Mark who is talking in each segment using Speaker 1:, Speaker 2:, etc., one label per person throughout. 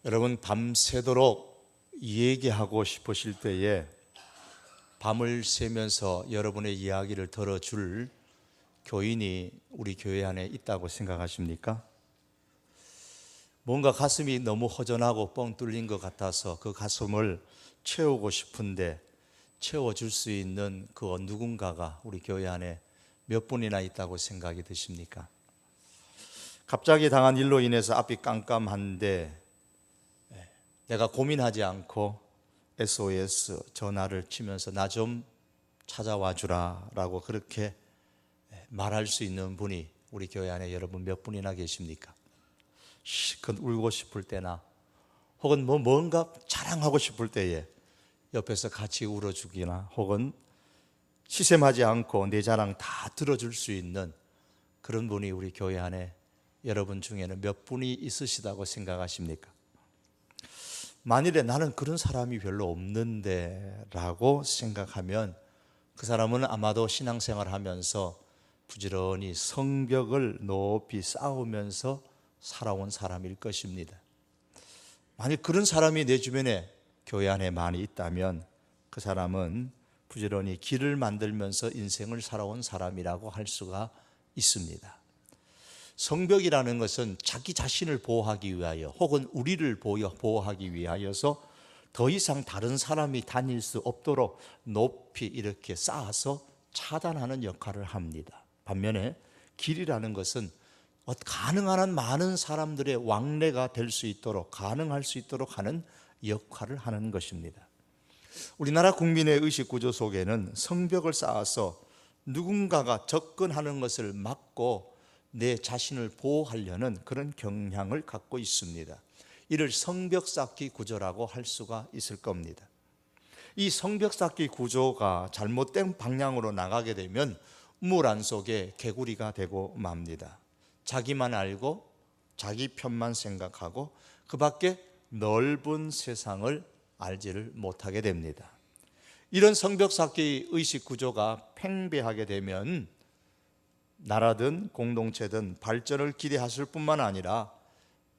Speaker 1: 여러분, 밤새도록 얘기하고 싶으실 때에 밤을 새면서 여러분의 이야기를 들어줄 교인이 우리 교회 안에 있다고 생각하십니까? 뭔가 가슴이 너무 허전하고 뻥 뚫린 것 같아서 그 가슴을 채우고 싶은데 채워줄 수 있는 그 누군가가 우리 교회 안에 몇 분이나 있다고 생각이 드십니까? 갑자기 당한 일로 인해서 앞이 깜깜한데 내가 고민하지 않고 SOS 전화를 치면서 나 좀 찾아와 주라 라고 그렇게 말할 수 있는 분이 우리 교회 안에 여러분 몇 분이나 계십니까? 실컷 울고 싶을 때나 혹은 뭔가 자랑하고 싶을 때에 옆에서 같이 울어주기나 혹은 시샘하지 않고 내 자랑 다 들어줄 수 있는 그런 분이 우리 교회 안에 여러분 중에는 몇 분이 있으시다고 생각하십니까? 만일에 나는 그런 사람이 별로 없는데 라고 생각하면 그 사람은 아마도 신앙생활 하면서 부지런히 성벽을 높이 쌓으면서 살아온 사람일 것입니다. 만약 그런 사람이 내 주변에 교회 안에 많이 있다면 그 사람은 부지런히 길을 만들면서 인생을 살아온 사람이라고 할 수가 있습니다. 성벽이라는 것은 자기 자신을 보호하기 위하여 혹은 우리를 보호하기 위하여서 더 이상 다른 사람이 다닐 수 없도록 높이 이렇게 쌓아서 차단하는 역할을 합니다. 반면에 길이라는 것은 가능한 한 많은 사람들의 왕래가 될 수 있도록 가능할 수 있도록 하는 역할을 하는 것입니다. 우리나라 국민의 의식 구조 속에는 성벽을 쌓아서 누군가가 접근하는 것을 막고 내 자신을 보호하려는 그런 경향을 갖고 있습니다. 이를 성벽 쌓기 구조라고 할 수가 있을 겁니다. 이 성벽 쌓기 구조가 잘못된 방향으로 나가게 되면 우물 속에 개구리가 되고 맙니다. 자기만 알고 자기 편만 생각하고 그 밖에 넓은 세상을 알지를 못하게 됩니다. 이런 성벽 쌓기 의식 구조가 팽배하게 되면 나라든 공동체든 발전을 기대하실 뿐만 아니라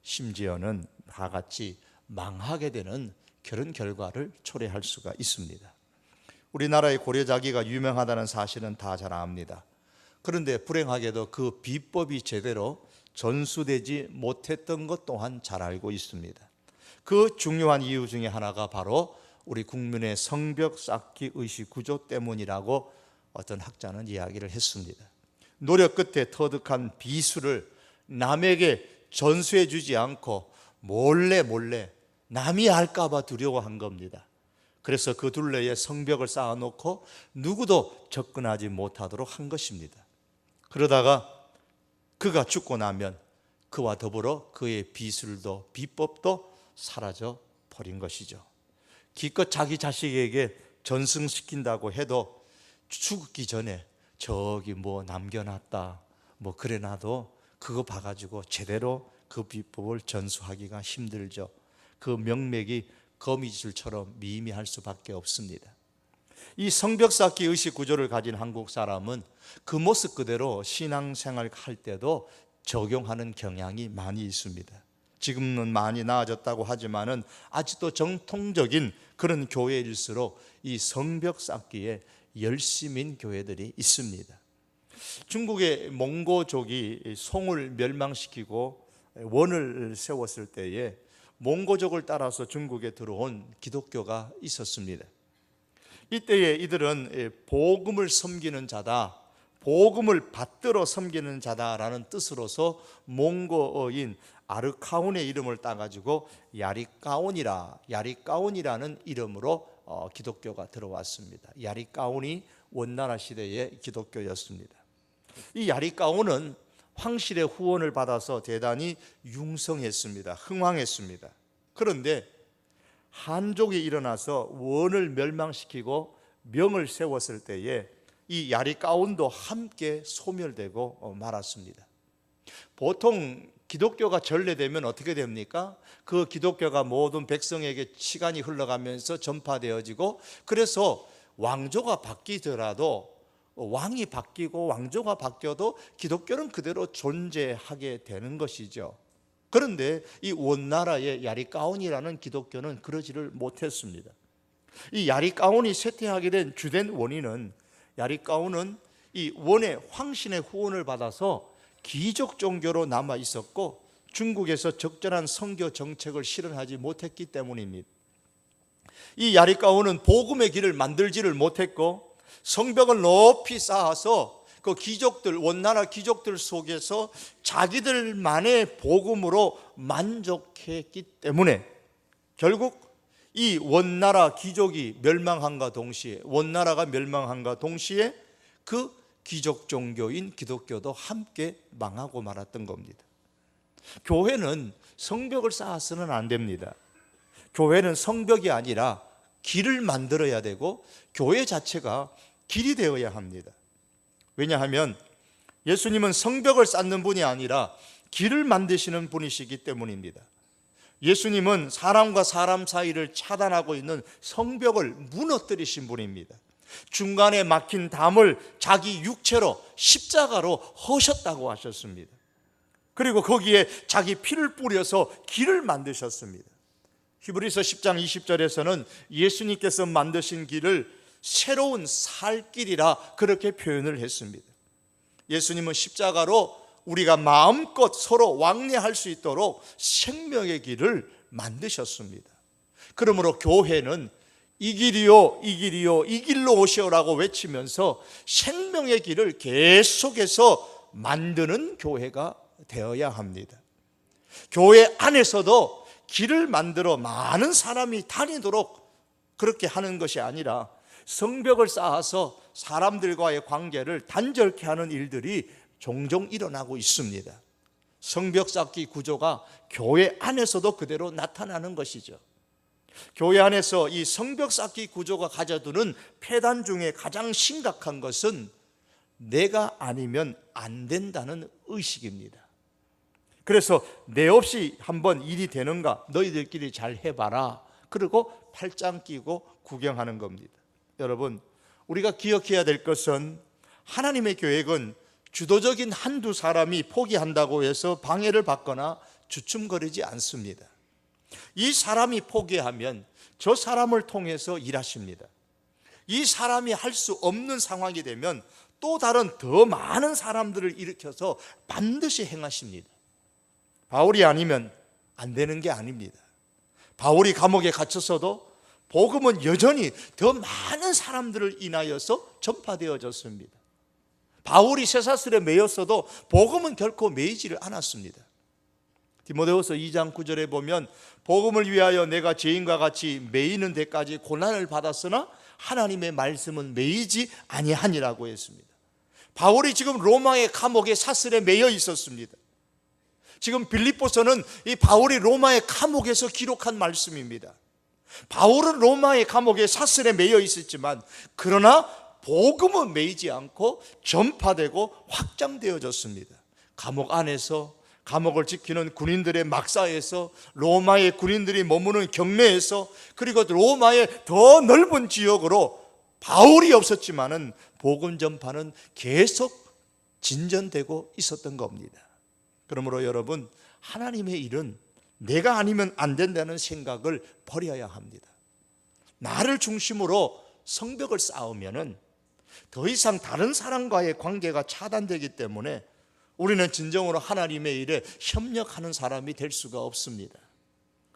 Speaker 1: 심지어는 다 같이 망하게 되는 그런 결과를 초래할 수가 있습니다. 우리나라의 고려자기가 유명하다는 사실은 다 잘 압니다. 그런데 불행하게도 그 비법이 제대로 전수되지 못했던 것 또한 잘 알고 있습니다. 그 중요한 이유 중에 하나가 바로 우리 국민의 성벽 쌓기 의식 구조 때문이라고 어떤 학자는 이야기를 했습니다. 노력 끝에 터득한 비수를 남에게 전수해 주지 않고 몰래 남이 알까 봐 두려워한 겁니다. 그래서 그 둘레에 성벽을 쌓아놓고 누구도 접근하지 못하도록 한 것입니다. 그러다가 그가 죽고 나면 그와 더불어 그의 비술도 비법도 사라져 버린 것이죠. 기껏 자기 자식에게 전승시킨다고 해도 죽기 전에 저기 남겨놨다 그래놔도 그거 봐가지고 제대로 그 비법을 전수하기가 힘들죠. 그 명맥이 거미줄처럼 미미할 수밖에 없습니다. 이 성벽 쌓기 의식 구조를 가진 한국 사람은 그 모습 그대로 신앙생활 할 때도 적용하는 경향이 많이 있습니다. 지금은 많이 나아졌다고 하지만은 아직도 정통적인 그런 교회일수록 이 성벽 쌓기에 열심인 교회들이 있습니다. 중국의 몽고족이 송을 멸망시키고 원을 세웠을 때에 몽고족을 따라서 중국에 들어온 기독교가 있었습니다. 이때에 이들은 복음을 섬기는 자다, 복음을 받들어 섬기는 자다라는 뜻으로서 몽고어인 아르카온의 이름을 따가지고 야리까온이라는 이름으로 기독교가 들어왔습니다. 야리까온이 원나라 시대의 기독교였습니다. 이 야리까온은 황실의 후원을 받아서 대단히 융성했습니다. 흥왕했습니다. 그런데 한족이 일어나서 원을 멸망시키고 명을 세웠을 때에 이 야리까온도 함께 소멸되고 말았습니다. 보통 기독교가 전래되면 어떻게 됩니까? 그 기독교가 모든 백성에게 시간이 흘러가면서 전파되어지고 그래서 왕조가 바뀌더라도 왕이 바뀌고 왕조가 바뀌어도 기독교는 그대로 존재하게 되는 것이죠. 그런데 이 원나라의 야리까온이라는 기독교는 그러지를 못했습니다. 이 야리까온이 쇠퇴하게 된 주된 원인은, 야리까온은 이 원의 황신의 후원을 받아서 기족 종교로 남아 있었고 중국에서 적절한 선교 정책을 실현하지 못했기 때문입니다. 이 야리까온은 복음의 길을 만들지를 못했고 성벽을 높이 쌓아서 그 귀족들, 원나라 귀족들 속에서 자기들만의 복음으로 만족했기 때문에 결국 이 원나라 귀족이 멸망함과 동시에, 원나라가 멸망함과 동시에 그 귀족 종교인 기독교도 함께 망하고 말았던 겁니다. 교회는 성벽을 쌓아서는 안 됩니다. 교회는 성벽이 아니라 길을 만들어야 되고 교회 자체가 길이 되어야 합니다. 왜냐하면 예수님은 성벽을 쌓는 분이 아니라 길을 만드시는 분이시기 때문입니다. 예수님은 사람과 사람 사이를 차단하고 있는 성벽을 무너뜨리신 분입니다. 중간에 막힌 담을 자기 육체로 십자가로 허셨다고 하셨습니다. 그리고 거기에 자기 피를 뿌려서 길을 만드셨습니다. 히브리서 10장 20절에서는 예수님께서 만드신 길을 새로운 살 길이라 그렇게 표현을 했습니다. 예수님은 십자가로 우리가 마음껏 서로 왕래할 수 있도록 생명의 길을 만드셨습니다. 그러므로 교회는 이 길이요, 이 길이요, 이 길로 오시오라고 외치면서 생명의 길을 계속해서 만드는 교회가 되어야 합니다. 교회 안에서도 길을 만들어 많은 사람이 다니도록 그렇게 하는 것이 아니라 성벽을 쌓아서 사람들과의 관계를 단절케 하는 일들이 종종 일어나고 있습니다. 성벽 쌓기 구조가 교회 안에서도 그대로 나타나는 것이죠. 교회 안에서 이 성벽 쌓기 구조가 가져두는 폐단 중에 가장 심각한 것은 내가 아니면 안 된다는 의식입니다. 그래서 내 없이 한번 일이 되는가, 너희들끼리 잘 해봐라, 그리고 팔짱 끼고 구경하는 겁니다. 여러분, 우리가 기억해야 될 것은 하나님의 계획은 주도적인 한두 사람이 포기한다고 해서 방해를 받거나 주춤거리지 않습니다. 이 사람이 포기하면 저 사람을 통해서 일하십니다. 이 사람이 할 수 없는 상황이 되면 또 다른 더 많은 사람들을 일으켜서 반드시 행하십니다. 바울이 아니면 안 되는 게 아닙니다. 바울이 감옥에 갇혔어도 복음은 여전히 더 많은 사람들을 인하여서 전파되어졌습니다. 바울이 쇠사슬에 매였어도 복음은 결코 매이지를 않았습니다. 디모데후서 2장 9절에 보면 복음을 위하여 내가 죄인과 같이 매이는 데까지 고난을 받았으나 하나님의 말씀은 매이지 아니하니라고 했습니다. 바울이 지금 로마의 감옥에 사슬에 매여 있었습니다. 지금 빌립보서는 이 바울이 로마의 감옥에서 기록한 말씀입니다. 바울은 로마의 감옥에 사슬에 매여 있었지만 그러나 복음은 매이지 않고 전파되고 확장되어졌습니다. 감옥 안에서, 감옥을 지키는 군인들의 막사에서, 로마의 군인들이 머무는 경내에서, 그리고 로마의 더 넓은 지역으로 바울이 없었지만은 복음 전파는 계속 진전되고 있었던 겁니다. 그러므로 여러분, 하나님의 일은 내가 아니면 안 된다는 생각을 버려야 합니다. 나를 중심으로 성벽을 쌓으면은 더 이상 다른 사람과의 관계가 차단되기 때문에 우리는 진정으로 하나님의 일에 협력하는 사람이 될 수가 없습니다.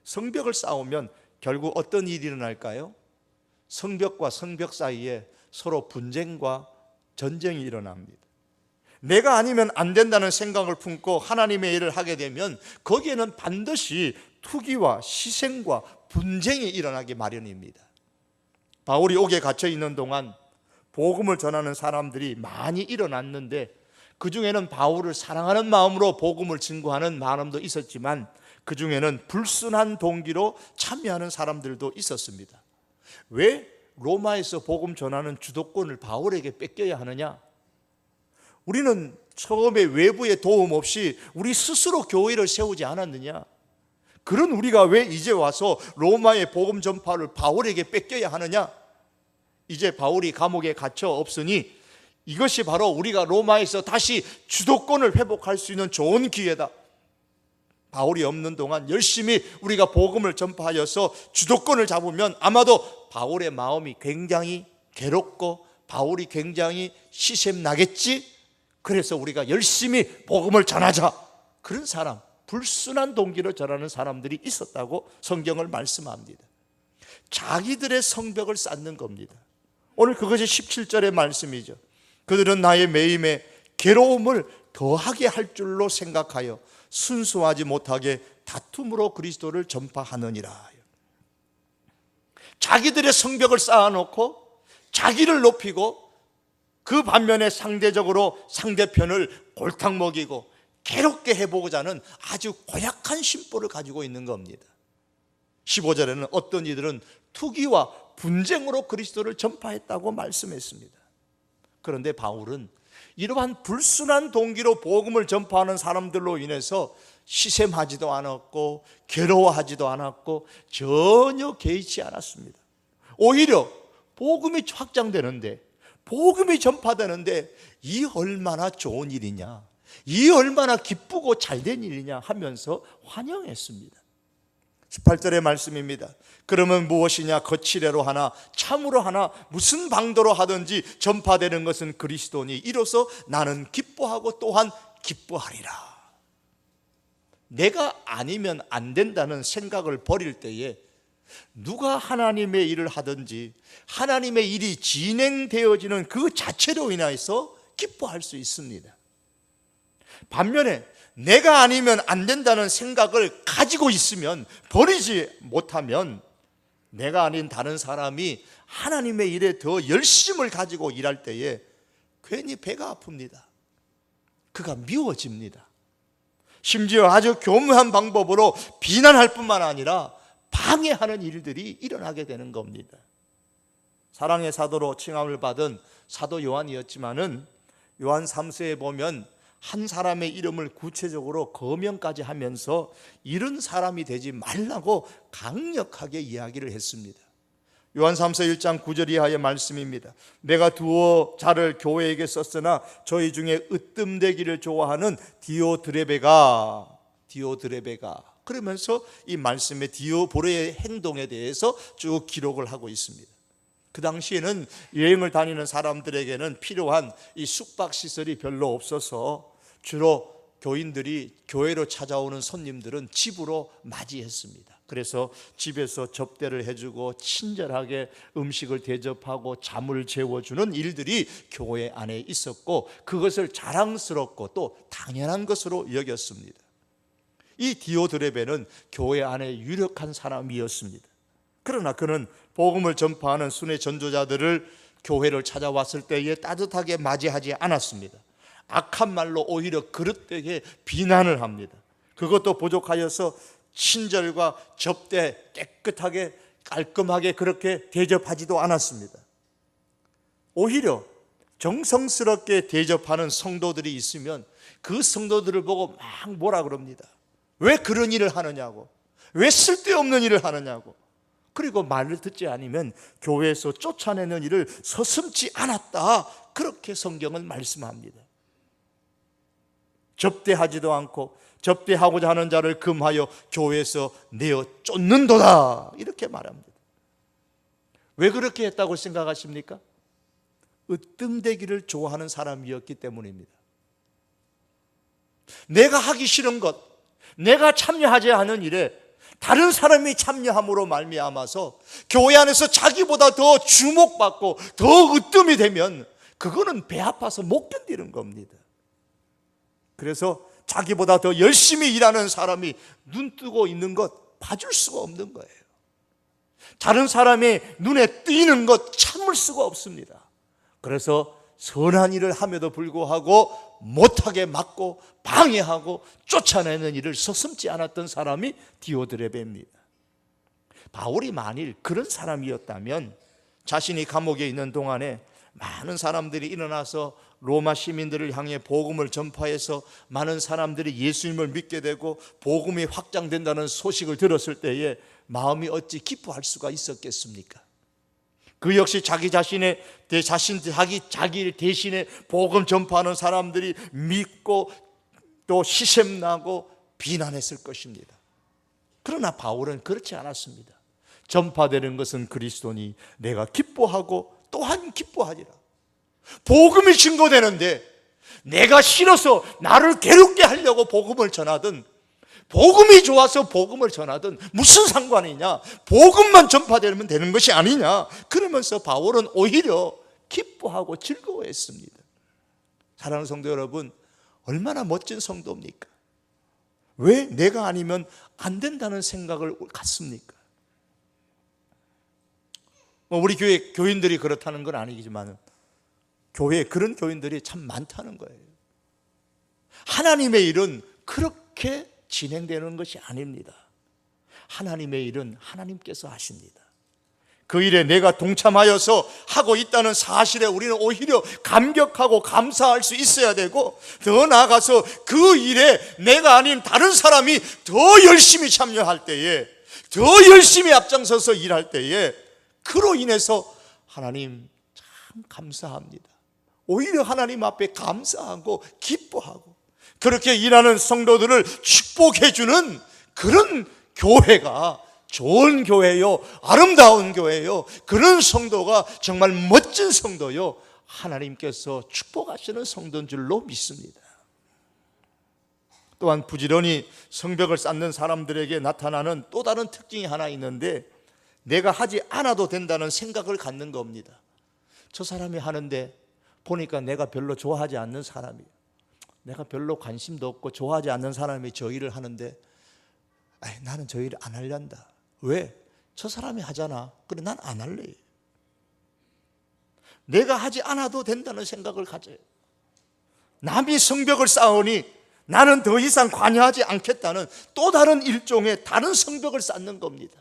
Speaker 1: 성벽을 쌓으면 결국 어떤 일이 일어날까요? 성벽과 성벽 사이에 서로 분쟁과 전쟁이 일어납니다. 내가 아니면 안 된다는 생각을 품고 하나님의 일을 하게 되면 거기에는 반드시 투기와 희생과 분쟁이 일어나기 마련입니다. 바울이 옥에 갇혀 있는 동안 복음을 전하는 사람들이 많이 일어났는데 그 중에는 바울을 사랑하는 마음으로 복음을 증거하는 마음도 있었지만 그 중에는 불순한 동기로 참여하는 사람들도 있었습니다. 왜 로마에서 복음 전하는 주도권을 바울에게 뺏겨야 하느냐? 우리는 처음에 외부의 도움 없이 우리 스스로 교회를 세우지 않았느냐? 그런 우리가 왜 이제 와서 로마의 복음 전파를 바울에게 뺏겨야 하느냐? 이제 바울이 감옥에 갇혀 없으니 이것이 바로 우리가 로마에서 다시 주도권을 회복할 수 있는 좋은 기회다. 바울이 없는 동안 열심히 우리가 복음을 전파하여서 주도권을 잡으면 아마도 바울의 마음이 굉장히 괴롭고 바울이 굉장히 시샘 나겠지. 그래서 우리가 열심히 복음을 전하자. 그런 사람, 불순한 동기로 전하는 사람들이 있었다고 성경을 말씀합니다. 자기들의 성벽을 쌓는 겁니다. 오늘 그것이 17절의 말씀이죠. 그들은 나의 매임에 괴로움을 더하게 할 줄로 생각하여 순수하지 못하게 다툼으로 그리스도를 전파하느니라. 자기들의 성벽을 쌓아놓고 자기를 높이고 그 반면에 상대적으로 상대편을 골탕 먹이고 괴롭게 해보고자 하는 아주 고약한 심보를 가지고 있는 겁니다. 15절에는 어떤 이들은 투기와 분쟁으로 그리스도를 전파했다고 말씀했습니다. 그런데 바울은 이러한 불순한 동기로 복음을 전파하는 사람들로 인해서 시샘하지도 않았고 괴로워하지도 않았고 전혀 개의치 않았습니다. 오히려 복음이 확장되는데, 복음이 전파되는데 이 얼마나 좋은 일이냐, 이 얼마나 기쁘고 잘된 일이냐 하면서 환영했습니다. 18절의 말씀입니다. 그러면 무엇이냐? 거칠애로 하나 참으로 하나 무슨 방도로 하든지 전파되는 것은 그리스도니 이로써 나는 기뻐하고 또한 기뻐하리라. 내가 아니면 안 된다는 생각을 버릴 때에 누가 하나님의 일을 하든지 하나님의 일이 진행되어지는 그 자체로 인해서 기뻐할 수 있습니다. 반면에 내가 아니면 안 된다는 생각을 가지고 있으면, 버리지 못하면 내가 아닌 다른 사람이 하나님의 일에 더 열심을 가지고 일할 때에 괜히 배가 아픕니다. 그가 미워집니다. 심지어 아주 교묘한 방법으로 비난할 뿐만 아니라 방해하는 일들이 일어나게 되는 겁니다. 사랑의 사도로 칭함을 받은 사도 요한이었지만은 요한 3서에 보면 한 사람의 이름을 구체적으로 거명까지 하면서 이런 사람이 되지 말라고 강력하게 이야기를 했습니다. 요한 3서 1장 9절 이하의 말씀입니다. 내가 두어 자를 교회에게 썼으나 저희 중에 으뜸되기를 좋아하는 디오드레베가 그러면서 이 말씀의 디오보레의 행동에 대해서 쭉 기록을 하고 있습니다. 그 당시에는 여행을 다니는 사람들에게는 필요한 이 숙박시설이 별로 없어서 주로 교인들이 교회로 찾아오는 손님들은 집으로 맞이했습니다. 그래서 집에서 접대를 해주고 친절하게 음식을 대접하고 잠을 재워주는 일들이 교회 안에 있었고 그것을 자랑스럽고 또 당연한 것으로 여겼습니다. 이 디오드레베는 교회 안에 유력한 사람이었습니다. 그러나 그는 복음을 전파하는 순회 전도자들을 교회를 찾아왔을 때에 따뜻하게 맞이하지 않았습니다. 악한 말로 오히려 그릇되게 비난을 합니다. 그것도 부족하여서 친절과 접대 깨끗하게 깔끔하게 그렇게 대접하지도 않았습니다. 오히려 정성스럽게 대접하는 성도들이 있으면 그 성도들을 보고 막 뭐라 그럽니다. 왜 그런 일을 하느냐고, 왜 쓸데없는 일을 하느냐고. 그리고 말을 듣지 않으면 교회에서 쫓아내는 일을 서슴지 않았다, 그렇게 성경은 말씀합니다. 접대하지도 않고 접대하고자 하는 자를 금하여 교회에서 내어 쫓는도다, 이렇게 말합니다. 왜 그렇게 했다고 생각하십니까? 으뜸되기를 좋아하는 사람이었기 때문입니다. 내가 하기 싫은 것, 내가 참여하지 않은 일에 다른 사람이 참여함으로 말미암아서 교회 안에서 자기보다 더 주목받고 더 으뜸이 되면 그거는 배 아파서 못 견디는 겁니다. 그래서 자기보다 더 열심히 일하는 사람이 눈 뜨고 있는 것 봐줄 수가 없는 거예요. 다른 사람의 눈에 띄는 것 참을 수가 없습니다. 그래서 선한 일을 함에도 불구하고 못하게 막고 방해하고 쫓아내는 일을 서슴지 않았던 사람이 디오드레베입니다. 바울이 만일 그런 사람이었다면 자신이 감옥에 있는 동안에 많은 사람들이 일어나서 로마 시민들을 향해 복음을 전파해서 많은 사람들이 예수님을 믿게 되고 복음이 확장된다는 소식을 들었을 때에 마음이 어찌 기뻐할 수가 있었겠습니까? 그 역시 자기 대신에 복음 전파하는 사람들이 믿고 또 시샘나고 비난했을 것입니다. 그러나 바울은 그렇지 않았습니다. 전파되는 것은 그리스도니 내가 기뻐하고 또한 기뻐하리라. 복음이 증거되는데 내가 싫어서 나를 괴롭게 하려고 복음을 전하든 복음이 좋아서 복음을 전하든 무슨 상관이냐, 복음만 전파되면 되는 것이 아니냐, 그러면서 바울은 오히려 기뻐하고 즐거워했습니다. 사랑하는 성도 여러분, 얼마나 멋진 성도입니까? 왜 내가 아니면 안 된다는 생각을 갖습니까? 우리 교회 교인들이 그렇다는 건 아니지만 교회에 그런 교인들이 참 많다는 거예요. 하나님의 일은 그렇게 진행되는 것이 아닙니다. 하나님의 일은 하나님께서 하십니다. 그 일에 내가 동참하여서 하고 있다는 사실에 우리는 오히려 감격하고 감사할 수 있어야 되고, 더 나아가서 그 일에 내가 아닌 다른 사람이 더 열심히 참여할 때에, 더 열심히 앞장서서 일할 때에 그로 인해서 하나님 참 감사합니다. 오히려 하나님 앞에 감사하고 기뻐하고 그렇게 일하는 성도들을 축복해 주는 그런 교회가 좋은 교회요, 아름다운 교회요, 그런 성도가 정말 멋진 성도요, 하나님께서 축복하시는 성도인 줄로 믿습니다. 또한 부지런히 성벽을 쌓는 사람들에게 나타나는 또 다른 특징이 하나 있는데, 내가 하지 않아도 된다는 생각을 갖는 겁니다. 저 사람이 하는데 보니까 내가 별로 좋아하지 않는 사람이에요. 내가 별로 관심도 없고 좋아하지 않는 사람이 저 일을 하는데 나는 저 일을 안 하려한다. 왜? 저 사람이 하잖아. 그래, 난 안 할래. 내가 하지 않아도 된다는 생각을 가져요. 남이 성벽을 쌓으니 나는 더 이상 관여하지 않겠다는 또 다른 일종의 다른 성벽을 쌓는 겁니다.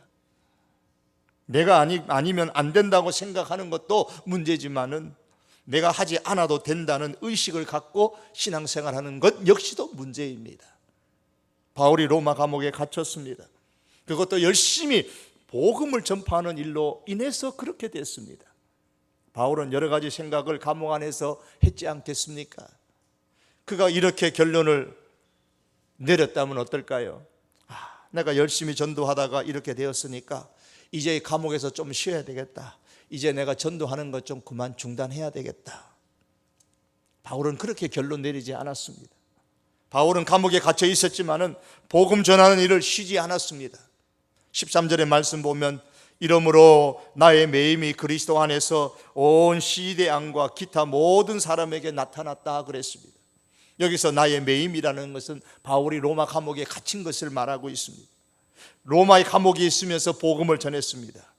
Speaker 1: 내가 아니면 안 된다고 생각하는 것도 문제지만은 내가 하지 않아도 된다는 의식을 갖고 신앙생활하는 것 역시도 문제입니다. 바울이 로마 감옥에 갇혔습니다. 그것도 열심히 복음을 전파하는 일로 인해서 그렇게 됐습니다. 바울은 여러 가지 생각을 감옥 안에서 했지 않겠습니까? 그가 이렇게 결론을 내렸다면 어떨까요? 내가 열심히 전도하다가 이렇게 되었으니까 이제 감옥에서 좀 쉬어야 되겠다. 이제 내가 전도하는 것 좀 그만 중단해야 되겠다. 바울은 그렇게 결론 내리지 않았습니다. 바울은 감옥에 갇혀 있었지만은 복음 전하는 일을 쉬지 않았습니다. 13절의 말씀 보면 이러므로 나의 매임이 그리스도 안에서 온 시대양과 기타 모든 사람에게 나타났다 그랬습니다. 여기서 나의 매임이라는 것은 바울이 로마 감옥에 갇힌 것을 말하고 있습니다. 로마의 감옥에 있으면서 복음을 전했습니다.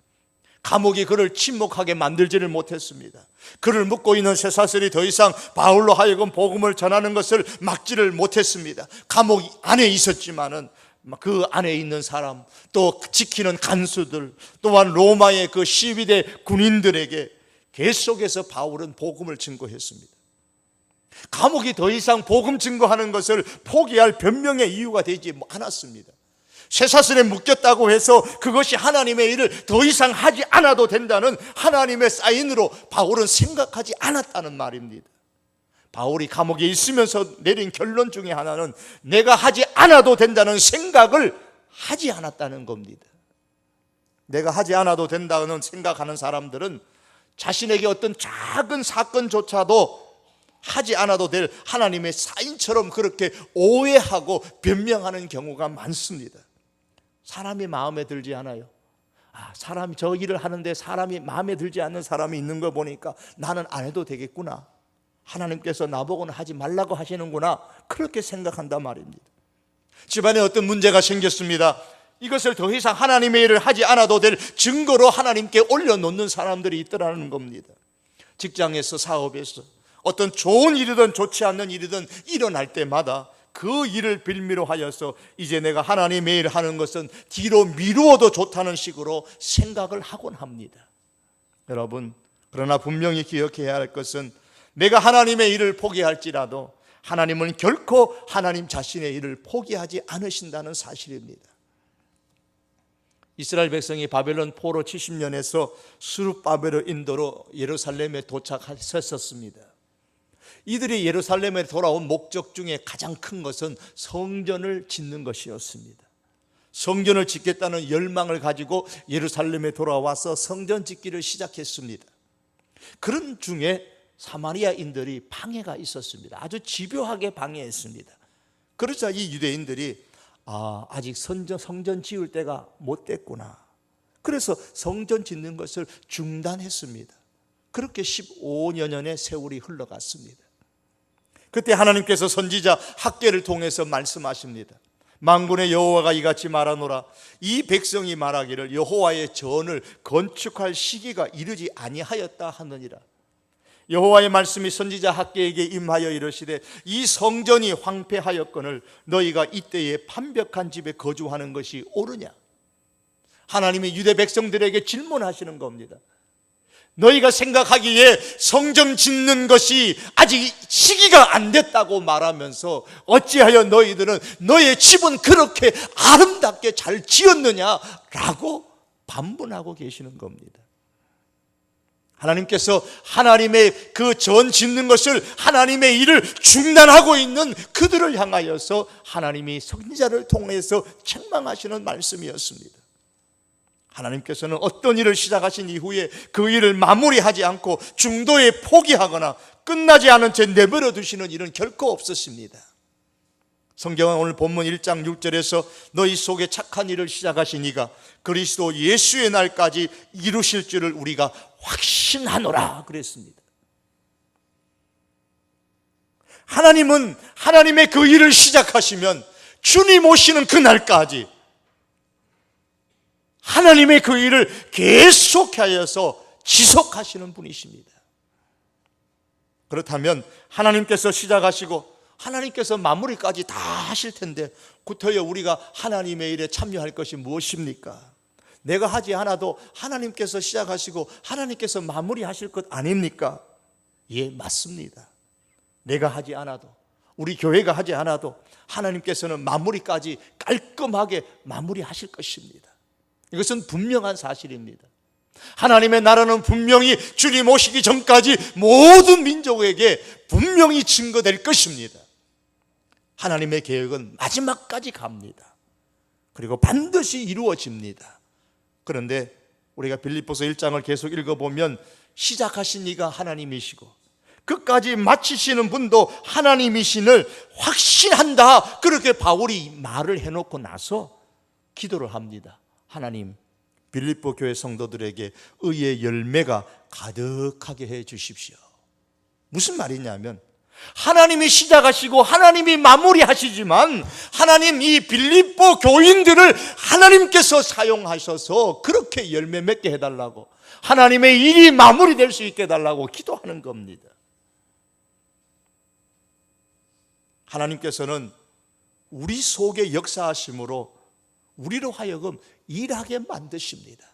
Speaker 1: 감옥이 그를 침묵하게 만들지를 못했습니다. 그를 묶고 있는 쇠사슬이 더 이상 바울로 하여금 복음을 전하는 것을 막지를 못했습니다. 감옥 안에 있었지만은 그 안에 있는 사람, 또 지키는 간수들, 또한 로마의 그 시위대 군인들에게 계속해서 바울은 복음을 증거했습니다. 감옥이 더 이상 복음 증거하는 것을 포기할 변명의 이유가 되지 않았습니다. 쇠사슬에 묶였다고 해서 그것이 하나님의 일을 더 이상 하지 않아도 된다는 하나님의 사인으로 바울은 생각하지 않았다는 말입니다. 바울이 감옥에 있으면서 내린 결론 중에 하나는 내가 하지 않아도 된다는 생각을 하지 않았다는 겁니다. 내가 하지 않아도 된다는 생각하는 사람들은 자신에게 어떤 작은 사건조차도 하지 않아도 될 하나님의 사인처럼 그렇게 오해하고 변명하는 경우가 많습니다. 사람이 마음에 들지 않아요. 사람이 저 일을 하는데 사람이 마음에 들지 않는 사람이 있는 거 보니까 나는 안 해도 되겠구나. 하나님께서 나보고는 하지 말라고 하시는구나. 그렇게 생각한단 말입니다. 집안에 어떤 문제가 생겼습니다. 이것을 더 이상 하나님의 일을 하지 않아도 될 증거로 하나님께 올려놓는 사람들이 있더라는 겁니다. 직장에서, 사업에서 어떤 좋은 일이든 좋지 않는 일이든 일어날 때마다 그 일을 빌미로 하여서 이제 내가 하나님의 일을 하는 것은 뒤로 미루어도 좋다는 식으로 생각을 하곤 합니다. 여러분, 그러나 분명히 기억해야 할 것은 내가 하나님의 일을 포기할지라도 하나님은 결코 하나님 자신의 일을 포기하지 않으신다는 사실입니다. 이스라엘 백성이 바벨론 포로 70년에서 스룹바벨을 인도로 예루살렘에 도착했었습니다. 이들이 예루살렘에 돌아온 목적 중에 가장 큰 것은 성전을 짓는 것이었습니다. 성전을 짓겠다는 열망을 가지고 예루살렘에 돌아와서 성전 짓기를 시작했습니다. 그런 중에 사마리아인들이 방해가 있었습니다. 아주 집요하게 방해했습니다. 그러자 이 유대인들이 아직 성전 지을 때가 못 됐구나. 그래서 성전 짓는 것을 중단했습니다. 그렇게 15여 년의 세월이 흘러갔습니다. 그때 하나님께서 선지자 학개를 통해서 말씀하십니다. 만군의 여호와가 이같이 말하노라. 이 백성이 말하기를 여호와의 전을 건축할 시기가 이르지 아니하였다 하느니라. 여호와의 말씀이 선지자 학개에게 임하여 이르시되 이 성전이 황폐하였거늘 너희가 이때에 판벽한 집에 거주하는 것이 옳으냐. 하나님이 유대 백성들에게 질문하시는 겁니다. 너희가 생각하기에 성전 짓는 것이 아직 시기가 안 됐다고 말하면서 어찌하여 너희들은 너의 집은 그렇게 아름답게 잘 지었느냐라고 반문하고 계시는 겁니다. 하나님께서 하나님의 그 전 짓는 것을, 하나님의 일을 중단하고 있는 그들을 향하여서 하나님이 선지자를 통해서 책망하시는 말씀이었습니다. 하나님께서는 어떤 일을 시작하신 이후에 그 일을 마무리하지 않고 중도에 포기하거나 끝나지 않은 채 내버려 두시는 일은 결코 없으십니다. 성경은 오늘 본문 1장 6절에서 너희 속에 착한 일을 하신 이가 그리스도 예수의 날까지 이루실 줄을 우리가 확신하노라 그랬습니다. 하나님은 하나님의 그 일을 시작하시면 주님 오시는 그날까지 하나님의 그 일을 계속하여서 지속하시는 분이십니다. 그렇다면 하나님께서 시작하시고 하나님께서 마무리까지 다 하실 텐데 구터여 우리가 하나님의 일에 참여할 것이 무엇입니까? 내가 하지 않아도 하나님께서 시작하시고 하나님께서 마무리하실 것 아닙니까? 예, 맞습니다. 내가 하지 않아도, 우리 교회가 하지 않아도 하나님께서는 마무리까지 깔끔하게 마무리하실 것입니다. 이것은 분명한 사실입니다. 하나님의 나라는 분명히 주님 오시기 전까지 모든 민족에게 분명히 증거될 것입니다. 하나님의 계획은 마지막까지 갑니다. 그리고 반드시 이루어집니다. 그런데 우리가 빌립보서 1장을 계속 읽어보면 시작하신 이가 하나님이시고 끝까지 마치시는 분도 하나님이신을 확신한다, 그렇게 바울이 말을 해놓고 나서 기도를 합니다. 하나님, 빌립보 교회 성도들에게 의의 열매가 가득하게 해 주십시오. 무슨 말이냐면 하나님이 시작하시고 하나님이 마무리하시지만 하나님 이 빌립보 교인들을 하나님께서 사용하셔서 그렇게 열매 맺게 해달라고, 하나님의 일이 마무리될 수 있게 해달라고 기도하는 겁니다. 하나님께서는 우리 속에 역사하심으로 우리로 하여금 일하게 만드십니다.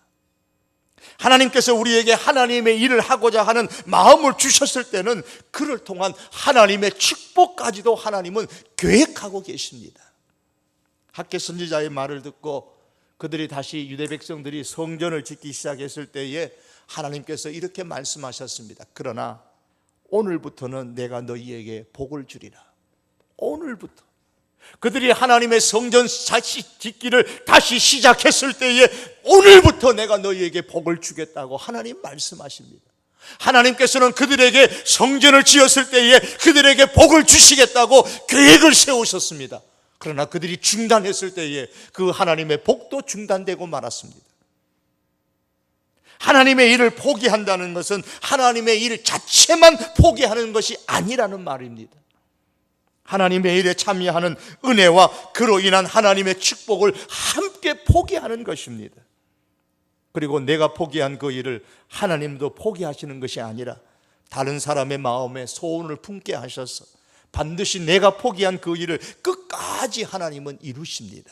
Speaker 1: 하나님께서 우리에게 하나님의 일을 하고자 하는 마음을 주셨을 때는 그를 통한 하나님의 축복까지도 하나님은 계획하고 계십니다. 학개 선지자의 말을 듣고 그들이 다시 유대 백성들이 성전을 짓기 시작했을 때에 하나님께서 이렇게 말씀하셨습니다. 그러나 오늘부터는 내가 너희에게 복을 주리라. 오늘부터 그들이 하나님의 성전 짓기를 다시 시작했을 때에 오늘부터 내가 너희에게 복을 주겠다고 하나님 말씀하십니다. 하나님께서는 그들에게 성전을 지었을 때에 그들에게 복을 주시겠다고 계획을 세우셨습니다. 그러나 그들이 중단했을 때에 그 하나님의 복도 중단되고 말았습니다. 하나님의 일을 포기한다는 것은 하나님의 일 자체만 포기하는 것이 아니라는 말입니다. 하나님의 일에 참여하는 은혜와 그로 인한 하나님의 축복을 함께 포기하는 것입니다. 그리고 내가 포기한 그 일을 하나님도 포기하시는 것이 아니라 다른 사람의 마음에 소원을 품게 하셔서 반드시 내가 포기한 그 일을 끝까지 하나님은 이루십니다.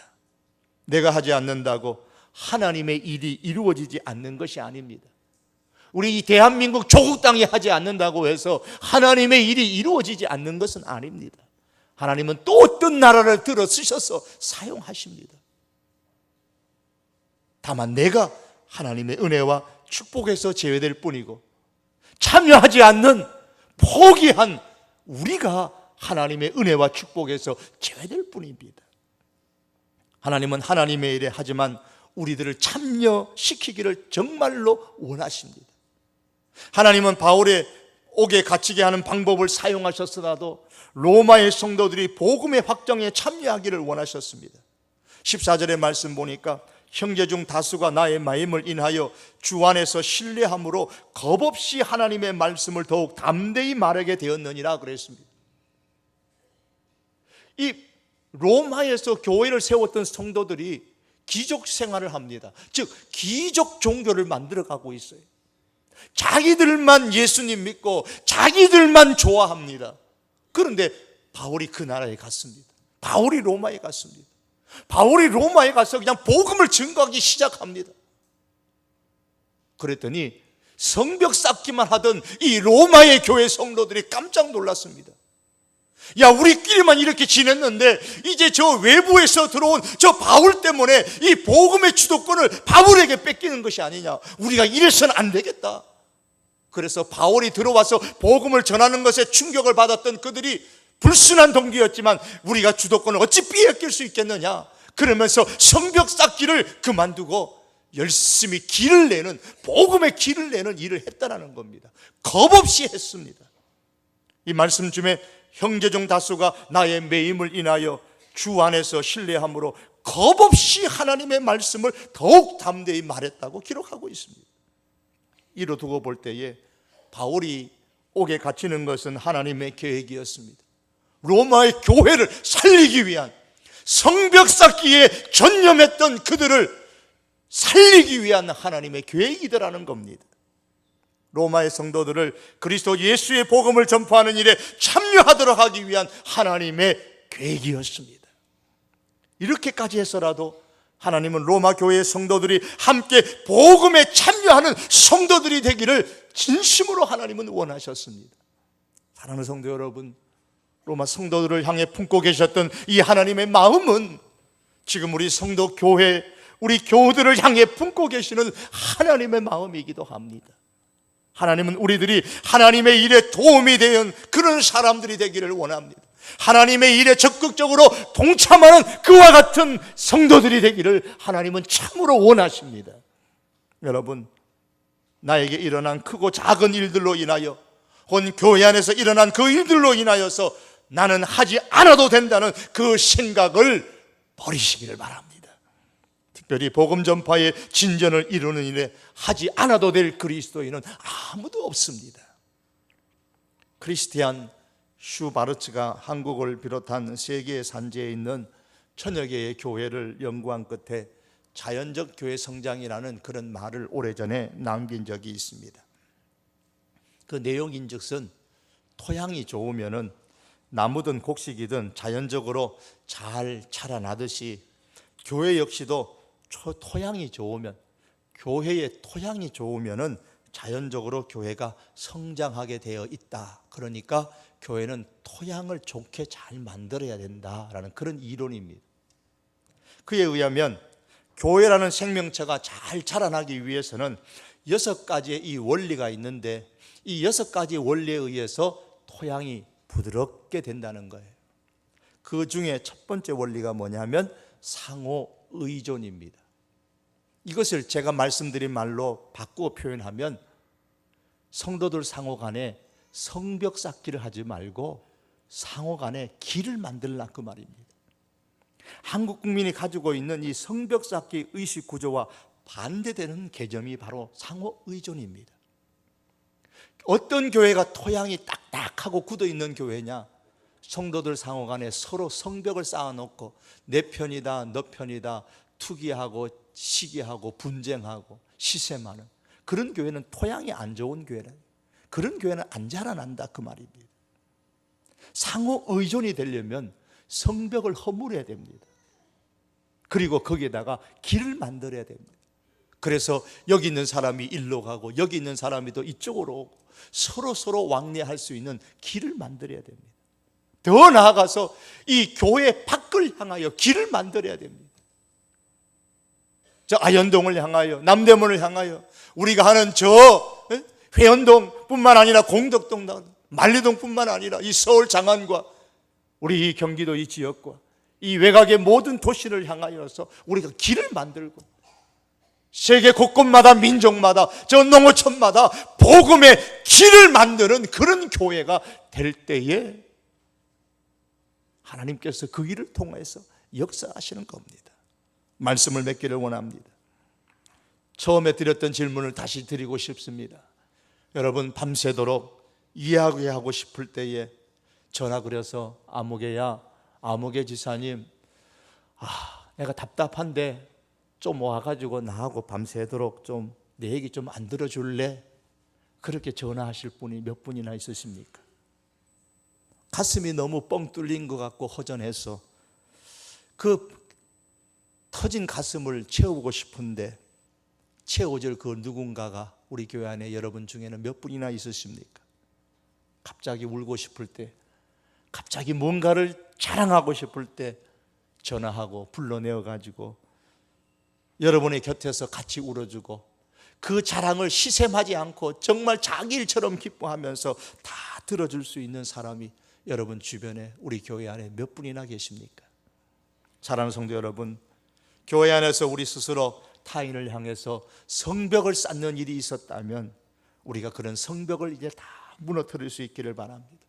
Speaker 1: 내가 하지 않는다고 하나님의 일이 이루어지지 않는 것이 아닙니다. 우리 이 대한민국 조국 땅이 하지 않는다고 해서 하나님의 일이 이루어지지 않는 것은 아닙니다. 하나님은 또 어떤 나라를 들어 쓰셔서 사용하십니다. 다만 내가 하나님의 은혜와 축복에서 제외될 뿐이고 참여하지 않는 포기한 우리가 하나님의 은혜와 축복에서 제외될 뿐입니다. 하나님은 하나님의 일에 하지만 우리들을 참여시키기를 정말로 원하십니다. 하나님은 바울의 옥에 갇히게 하는 방법을 사용하셨으나도 로마의 성도들이 복음의 확정에 참여하기를 원하셨습니다. 14절의 말씀 보니까 형제 중 다수가 나의 마음을 인하여 주 안에서 신뢰함으로 겁없이 하나님의 말씀을 더욱 담대히 말하게 되었느니라 그랬습니다. 이 로마에서 교회를 세웠던 성도들이 귀족 생활을 합니다. 즉 귀족 종교를 만들어가고 있어요. 자기들만 예수님 믿고 자기들만 좋아합니다. 그런데 바울이 그 나라에 갔습니다. 바울이 로마에 갔습니다. 바울이 로마에 가서 그냥 복음을 증거하기 시작합니다. 그랬더니 성벽 쌓기만 하던 이 로마의 교회 성도들이 깜짝 놀랐습니다. 야, 우리끼리만 이렇게 지냈는데 이제 저 외부에서 들어온 저 바울 때문에 이 복음의 주도권을 바울에게 뺏기는 것이 아니냐. 우리가 이래서는 안 되겠다. 그래서 바울이 들어와서 복음을 전하는 것에 충격을 받았던 그들이 불순한 동기였지만 우리가 주도권을 어찌 빼앗길 수 있겠느냐. 그러면서 성벽 쌓기를 그만두고 열심히 길을 내는, 복음의 길을 내는 일을 했다라는 겁니다. 겁없이 했습니다. 이 말씀 중에 형제 중 다수가 나의 매임을 인하여 주 안에서 신뢰함으로 겁없이 하나님의 말씀을 더욱 담대히 말했다고 기록하고 있습니다. 이로 두고 볼 때에 바울이 옥에 갇히는 것은 하나님의 계획이었습니다. 로마의 교회를 살리기 위한, 성벽 쌓기에 전념했던 그들을 살리기 위한 하나님의 계획이더라는 겁니다. 로마의 성도들을 그리스도 예수의 복음을 전파하는 일에 참여하도록 하기 위한 하나님의 계획이었습니다. 이렇게까지 해서라도 하나님은 로마 교회의 성도들이 함께 복음에 참여하는 성도들이 되기를 진심으로 하나님은 원하셨습니다. 사랑하는 성도 여러분, 로마 성도들을 향해 품고 계셨던 이 하나님의 마음은 지금 우리 성도 교회, 우리 교우들을 향해 품고 계시는 하나님의 마음이기도 합니다. 하나님은 우리들이 하나님의 일에 도움이 되는 그런 사람들이 되기를 원합니다. 하나님의 일에 적극적으로 동참하는 그와 같은 성도들이 되기를 하나님은 참으로 원하십니다. 여러분, 나에게 일어난 크고 작은 일들로 인하여, 혹은 교회 안에서 일어난 그 일들로 인하여서 나는 하지 않아도 된다는 그 생각을 버리시기를 바랍니다. 특별히 복음 전파의 진전을 이루는 일에 하지 않아도 될 그리스도인은 아무도 없습니다. 크리스티안 슈바르츠가 한국을 비롯한 세계의 산지에 있는 천여 개의 교회를 연구한 끝에 자연적 교회 성장이라는 그런 말을 오래전에 남긴 적이 있습니다. 그 내용인즉슨 토양이 좋으면은 나무든 곡식이든 자연적으로 잘 자라나듯이 교회 역시도 토양이 좋으면, 교회의 토양이 좋으면은 자연적으로 교회가 성장하게 되어 있다. 그러니까 교회는 토양을 좋게 잘 만들어야 된다라는 그런 이론입니다. 그에 의하면 교회라는 생명체가 잘 자라나기 위해서는 6가지의 이 원리가 있는데, 이 6가지 원리에 의해서 토양이 부드럽게 된다는 거예요. 그 중에 첫 번째 원리가 뭐냐면 상호 의존입니다. 이것을 제가 말씀드린 말로 바꾸어 표현하면 성도들 상호 간에 성벽 쌓기를 하지 말고 상호 간에 길을 만들라 그 말입니다. 한국 국민이 가지고 있는 이 성벽 쌓기 의식 구조와 반대되는 개념이 바로 상호 의존입니다. 어떤 교회가 토양이 딱딱하고 굳어 있는 교회냐? 성도들 상호 간에 서로 성벽을 쌓아놓고 내 편이다 너 편이다 투기하고 시기하고 분쟁하고 시샘하는 그런 교회는 토양이 안 좋은 교회라. 그런 교회는 안 자라난다 그 말입니다. 상호 의존이 되려면 성벽을 허물어야 됩니다. 그리고 거기에다가 길을 만들어야 됩니다. 그래서 여기 있는 사람이 일로 가고 여기 있는 사람이 또 이쪽으로 오고 서로 왕래할 수 있는 길을 만들어야 됩니다. 더 나아가서 이 교회 밖을 향하여 길을 만들어야 됩니다. 저 아현동을 향하여, 남대문을 향하여, 우리가 하는 저 회원동뿐만 아니라 공덕동, 만리동뿐만 아니라 이 서울 장안과 우리 이 경기도 이 지역과 이 외곽의 모든 도시를 향하여서 우리가 길을 만들고 세계 곳곳마다 민족마다 저 농어촌마다 복음의 길을 만드는 그런 교회가 될 때에 하나님께서 그 일을 통해서 역사하시는 겁니다. 말씀을 맺기를 원합니다. 처음에 드렸던 질문을 다시 드리고 싶습니다. 여러분, 밤새도록 이야기하고 싶을 때에 전화 그려서 아무개 지사님, 내가 답답한데 좀 와가지고 나하고 밤새도록 좀 내 얘기 좀 안 들어줄래? 그렇게 전화하실 분이 몇 분이나 있으십니까? 가슴이 너무 뻥 뚫린 것 같고 허전해서 그 터진 가슴을 채우고 싶은데 채워줄 그 누군가가 우리 교회 안에 여러분 중에는 몇 분이나 있으십니까? 갑자기 울고 싶을 때, 갑자기 뭔가를 자랑하고 싶을 때 전화하고 불러내어가지고 여러분의 곁에서 같이 울어주고 그 자랑을 시샘하지 않고 정말 자기 일처럼 기뻐하면서 다 들어줄 수 있는 사람이 여러분 주변에 우리 교회 안에 몇 분이나 계십니까? 사랑하는 성도 여러분, 교회 안에서 우리 스스로 타인을 향해서 성벽을 쌓는 일이 있었다면 우리가 그런 성벽을 이제 다 무너뜨릴 수 있기를 바랍니다.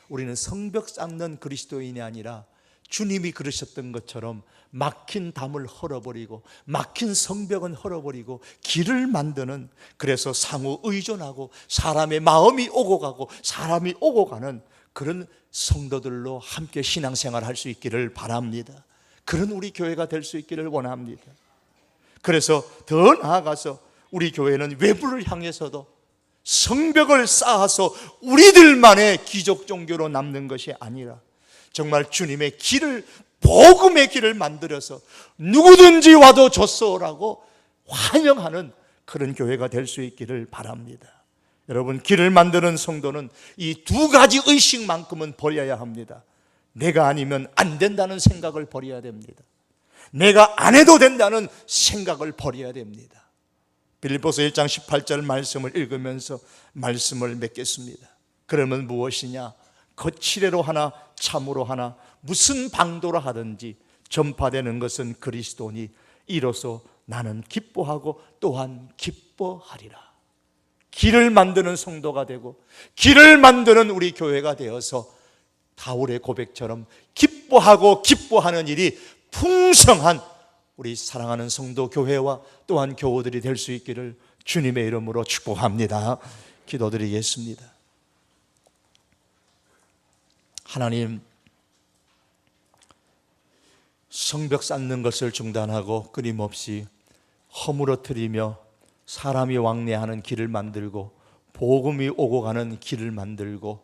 Speaker 1: 우리는 성벽 쌓는 그리스도인이 아니라 주님이 그러셨던 것처럼 막힌 담을 헐어버리고 막힌 성벽은 헐어버리고 길을 만드는, 그래서 상호 의존하고 사람의 마음이 오고 가고 사람이 오고 가는 그런 성도들로 함께 신앙생활할 수 있기를 바랍니다. 그런 우리 교회가 될 수 있기를 원합니다. 그래서 더 나아가서 우리 교회는 외부를 향해서도 성벽을 쌓아서 우리들만의 기적 종교로 남는 것이 아니라 정말 주님의 길을, 복음의 길을 만들어서 누구든지 와도 좋소라고 환영하는 그런 교회가 될 수 있기를 바랍니다. 여러분, 길을 만드는 성도는 이 두 가지 의식만큼은 버려야 합니다. 내가 아니면 안 된다는 생각을 버려야 됩니다. 내가 안 해도 된다는 생각을 버려야 됩니다. 빌립보서 1장 18절 말씀을 읽으면서 말씀을 맺겠습니다. 그러면 무엇이냐? 거칠애로 하나 참으로 하나 무슨 방도로 하든지 전파되는 것은 그리스도니 이로써 나는 기뻐하고 또한 기뻐하리라. 길을 만드는 성도가 되고 길을 만드는 우리 교회가 되어서 다울의 고백처럼 기뻐하고 기뻐하는 일이 풍성한 우리 사랑하는 성도 교회와 또한 교우들이 될 수 있기를 주님의 이름으로 축복합니다. 기도드리겠습니다. 하나님, 성벽 쌓는 것을 중단하고 끊임없이 허물어뜨리며 사람이 왕래하는 길을 만들고 복음이 오고 가는 길을 만들고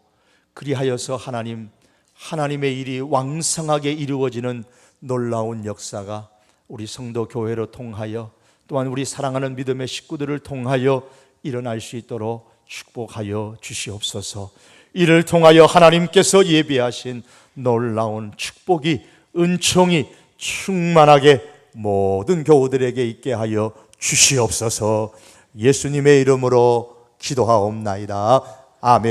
Speaker 1: 그리하여서 하나님의 일이 왕성하게 이루어지는 놀라운 역사가 우리 성도 교회로 통하여 또한 우리 사랑하는 믿음의 식구들을 통하여 일어날 수 있도록 축복하여 주시옵소서. 이를 통하여 하나님께서 예비하신 놀라운 축복이, 은총이 충만하게 모든 교우들에게 있게 하여 주시옵소서. 예수님의 이름으로 기도하옵나이다. 아멘.